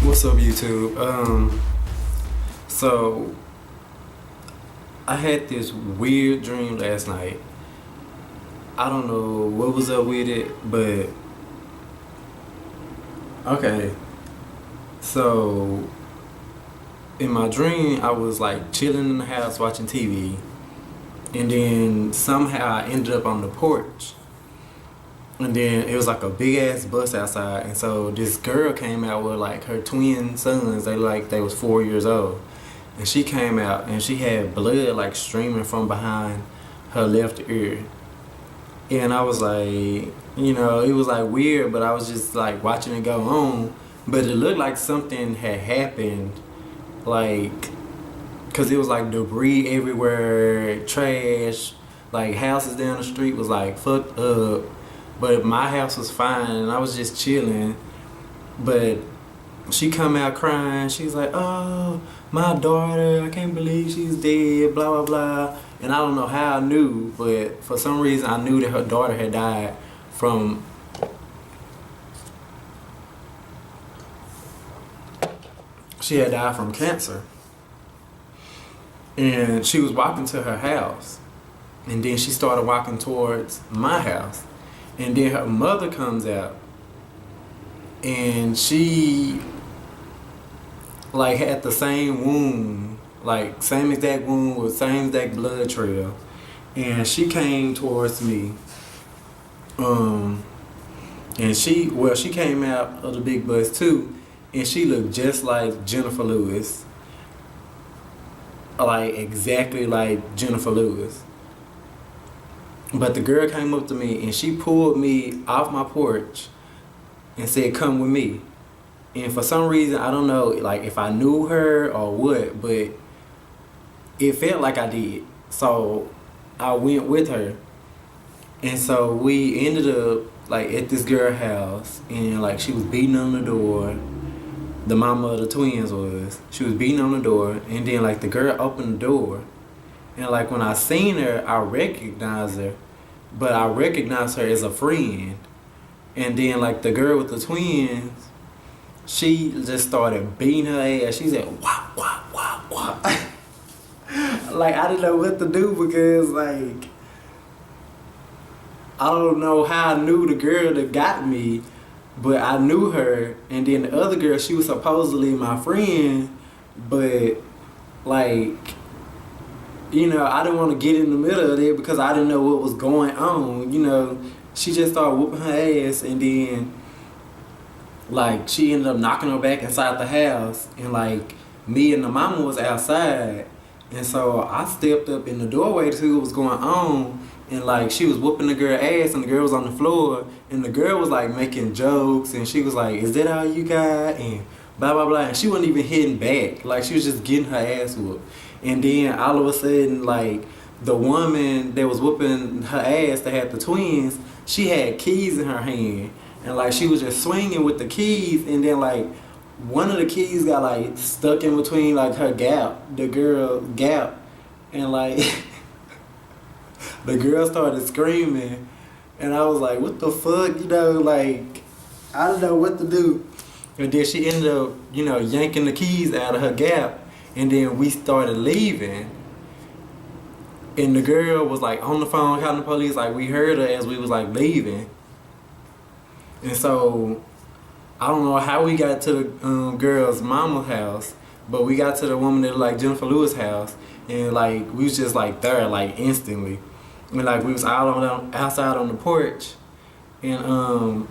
What's up, YouTube? So I had this weird dream last night. I don't know what was up with it, but okay. So in my dream, I was like chilling in the house watching TV, and then somehow I ended up on the porch. And then it was like a big ass bus outside, and so this girl came out with like her twin sons. They was 4 years old, and she came out and she had blood like streaming from behind her left ear. And I was like, it was like weird, but I was just like watching it go on. But it looked like something had happened, like, cause it was like debris everywhere, trash, like houses down the street was like fucked up. But my house was fine and I was just chilling. But she come out crying. She's like, "Oh, my daughter, I can't believe she's dead, blah, blah, blah." And I don't know how I knew, but for some reason I knew that her daughter had died from, she had died from cancer. And she was walking to her house. And then she started walking towards my house. And then her mother comes out. And she like had the same wound, like same exact wound with same exact blood trail. And she came towards me. And she came out of the big bus too, and she looked just like Jennifer Lewis. Like exactly like Jennifer Lewis. But the girl came up to me and she pulled me off my porch and said, "Come with me." And for some reason, I don't know, like if I knew her or what, but it felt like I did. So I went with her. And so we ended up like at this girl house, and like she was beating on the door. The mama of the twins was. She was beating on the door, and then like the girl opened the door. And like when I seen her, I recognized her, but I recognized her as a friend. And then like the girl with the twins, she just started beating her ass. She said, "Wah, wah, wah, wah." Like I didn't know what to do because like I don't know how I knew the girl that got me, but I knew her. And then the other girl, she was supposedly my friend, but like, I didn't want to get in the middle of it because I didn't know what was going on. She just started whooping her ass, and then like she ended up knocking her back inside the house, and like me and the mama was outside, and so I stepped up in the doorway to see what was going on, and like she was whooping the girl ass, and the girl was on the floor, and the girl was like making jokes, and she was like, "Is that all you got?" and blah blah blah, and she wasn't even hitting back, like she was just getting her ass whooped. And then all of a sudden, like the woman that was whooping her ass that had the twins, she had keys in her hand, and like she was just swinging with the keys, and then like one of the keys got like stuck in between like her gap, the girl gap, and like the girl started screaming, and I was like, "What the fuck?" Like I didn't know what to do. And then she ended up, yanking the keys out of her gap, and then we started leaving. And the girl was like on the phone calling the police, like we heard her as we was like leaving. And so I don't know how we got to the girl's mama's house, but we got to the woman that like Jennifer Lewis house, and like we was just like there like instantly. And like we was outside on the porch, and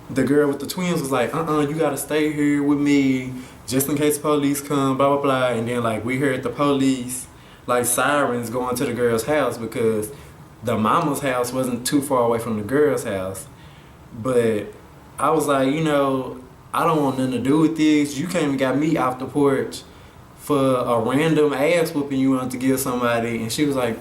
the girl with the twins was like, "You gotta stay here with me just in case the police come, blah blah blah." And then like we heard the police like sirens going to the girl's house because the mama's house wasn't too far away from the girl's house. But I was like, I don't want nothing to do with this. You came and got me off the porch for a random ass whooping you wanted to give somebody. And she was like,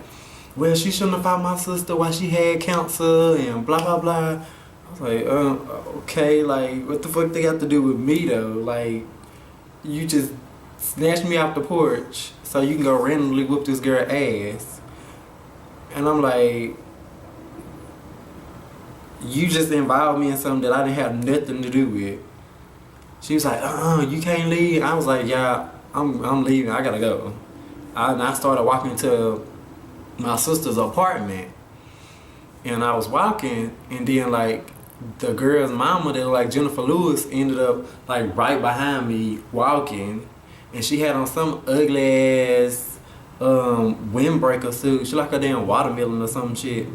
"Well, she shouldn't have fought my sister while she had cancer and blah, blah, blah." I was like, okay, like, what the fuck they got to do with me, though? Like, you just snatched me off the porch so you can go randomly whoop this girl ass. And I'm like, you just involved me in something that I didn't have nothing to do with. She was like, you can't leave. I was like, yeah, I'm leaving. I gotta go. And I started walking to my sister's apartment, and I was walking, and then like the girl's mama, that like Jennifer Lewis, ended up like right behind me walking, and she had on some ugly ass windbreaker suit. She like a damn watermelon or some shit,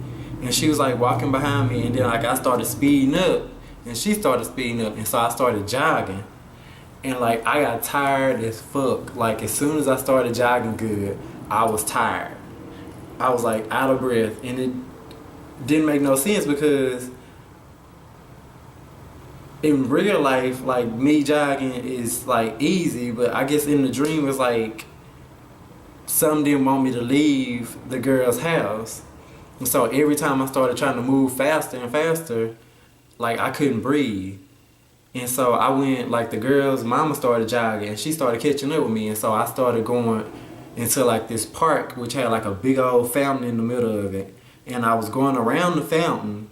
and she was like walking behind me, and then like I started speeding up, and she started speeding up, and so I started jogging. And like I got tired as fuck. Like as soon as I started jogging good, I was tired. I was like out of breath, and it didn't make no sense because in real life, like me jogging is like easy, but I guess in the dream it's like some didn't want me to leave the girl's house. And so every time I started trying to move faster and faster, like I couldn't breathe. And so I went, like the girl's mama started jogging and she started catching up with me. And so I started going into like this park which had like a big old fountain in the middle of it. And I was going around the fountain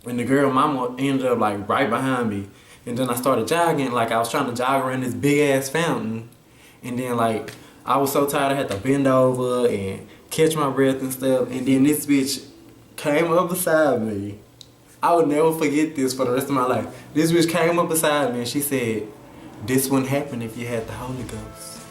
and the girl mama ended up like right behind me. And then I started jogging, like I was trying to jog around this big ass fountain. And then like I was so tired I had to bend over and catch my breath and stuff. And then this bitch came up beside me. I would never forget this for the rest of my life. This bitch came up beside me and she said, "This wouldn't happen if you had the Holy Ghost."